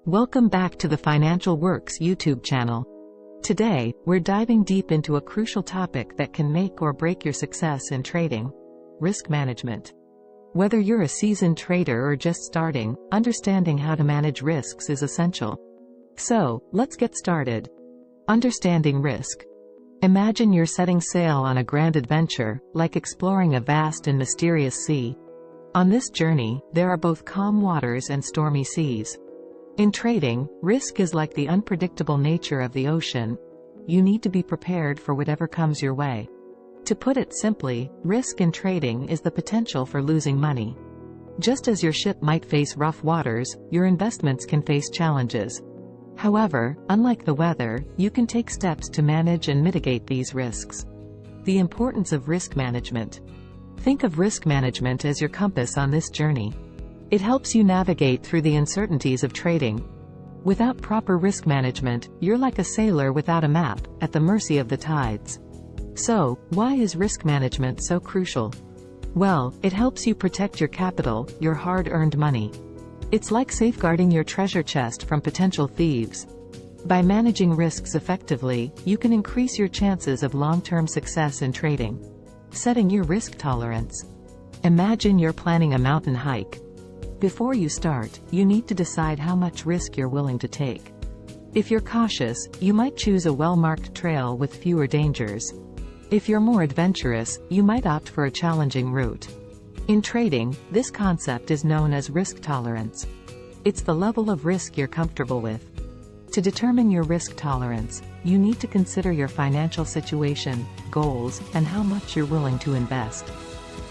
Welcome back to the Financial Works YouTube channel. Today, we're diving deep into a crucial topic that can make or break your success in trading: risk management. Whether you're a seasoned trader or just starting, understanding how to manage risks is essential. So, let's get started. Understanding risk. Imagine you're setting sail on a grand adventure, like exploring a vast and mysterious sea. On this journey, there are both calm waters and stormy seas. In trading, risk is like the unpredictable nature of the ocean. You need to be prepared for whatever comes your way. To put it simply, risk in trading is the potential for losing money. Just as your ship might face rough waters, your investments can face challenges. However, unlike the weather, you can take steps to manage and mitigate these risks. The importance of risk management. Think of risk management as your compass on this journey. It helps you navigate through the uncertainties of trading. Without proper risk management, you're like a sailor without a map, at the mercy of the tides. So, why is risk management so crucial? Well, it helps you protect your capital, your hard-earned money. It's like safeguarding your treasure chest from potential thieves. By managing risks effectively, you can increase your chances of long-term success in trading. Setting your risk tolerance. Imagine you're planning a mountain hike. Before you start, you need to decide how much risk you're willing to take. If you're cautious, you might choose a well-marked trail with fewer dangers. If you're more adventurous, you might opt for a challenging route. In trading, this concept is known as risk tolerance. It's the level of risk you're comfortable with. To determine your risk tolerance, you need to consider your financial situation, goals, and how much you're willing to invest.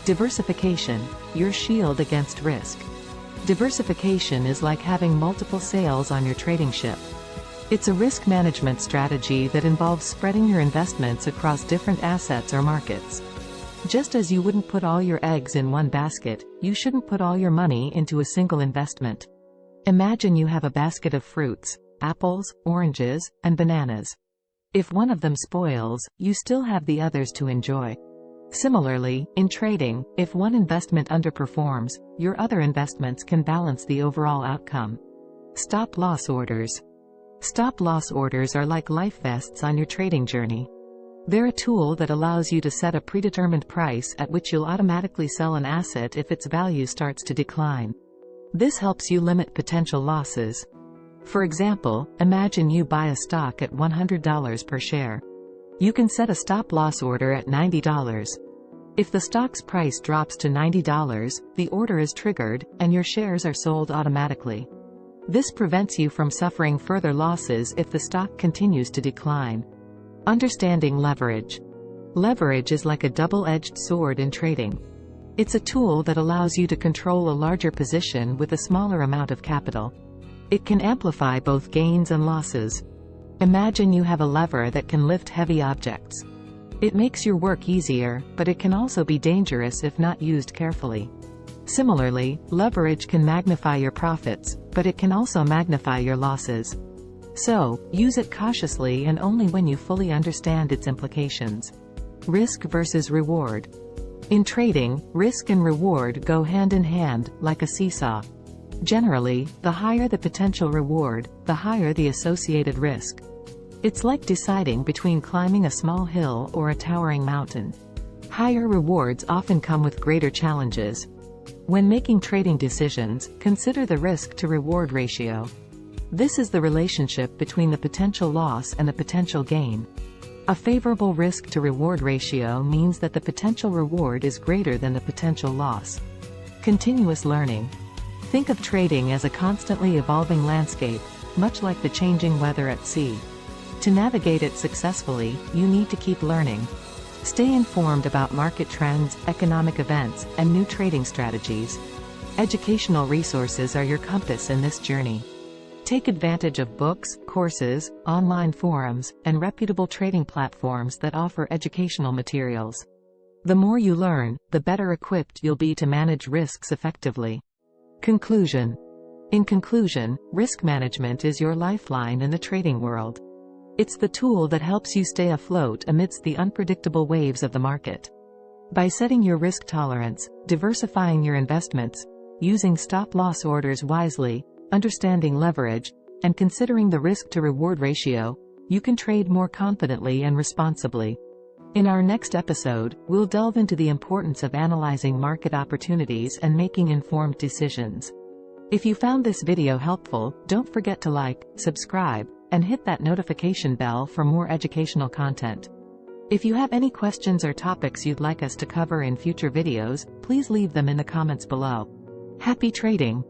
Diversification, your shield against risk. Diversification is like having multiple sails on your trading ship. It's a risk management strategy that involves spreading your investments across different assets or markets. Just as you wouldn't put all your eggs in one basket, you shouldn't put all your money into a single investment. Imagine you have a basket of fruits: apples, oranges, and bananas. If one of them spoils, you still have the others to enjoy. Similarly, in trading, if one investment underperforms, your other investments can balance the overall outcome. Stop-loss orders. Stop-loss orders are like life vests on your trading journey. They're a tool that allows you to set a predetermined price at which you'll automatically sell an asset if its value starts to decline. This helps you limit potential losses. For example, imagine you buy a stock at $100 per share. You can set a stop-loss order at $90. If the stock's price drops to $90, the order is triggered, and your shares are sold automatically. This prevents you from suffering further losses if the stock continues to decline. Understanding leverage. Leverage is like a double-edged sword in trading. It's a tool that allows you to control a larger position with a smaller amount of capital. It can amplify both gains and losses. Imagine you have a lever that can lift heavy objects. It makes your work easier, but it can also be dangerous if not used carefully. Similarly, leverage can magnify your profits, but it can also magnify your losses. So, use it cautiously and only when you fully understand its implications. Risk versus reward. In trading, risk and reward go hand in hand, like a seesaw. Generally, the higher the potential reward, the higher the associated risk. It's like deciding between climbing a small hill or a towering mountain. Higher rewards often come with greater challenges. When making trading decisions, consider the risk-to-reward ratio. This is the relationship between the potential loss and the potential gain. A favorable risk-to-reward ratio means that the potential reward is greater than the potential loss. Continuous learning. Think of trading as a constantly evolving landscape, much like the changing weather at sea. To navigate it successfully, you need to keep learning. Stay informed about market trends, economic events, and new trading strategies. Educational resources are your compass in this journey. Take advantage of books, courses, online forums, and reputable trading platforms that offer educational materials. The more you learn, the better equipped you'll be to manage risks effectively. Conclusion. In conclusion, risk management is your lifeline in the trading world. It's the tool that helps you stay afloat amidst the unpredictable waves of the market. By setting your risk tolerance, diversifying your investments, using stop-loss orders wisely, understanding leverage, and considering the risk-to-reward ratio, you can trade more confidently and responsibly. In our next episode, we'll delve into the importance of analyzing market opportunities and making informed decisions. If you found this video helpful, don't forget to like, subscribe, and hit that notification bell for more educational content. If you have any questions or topics you'd like us to cover in future videos, please leave them in the comments below. Happy trading!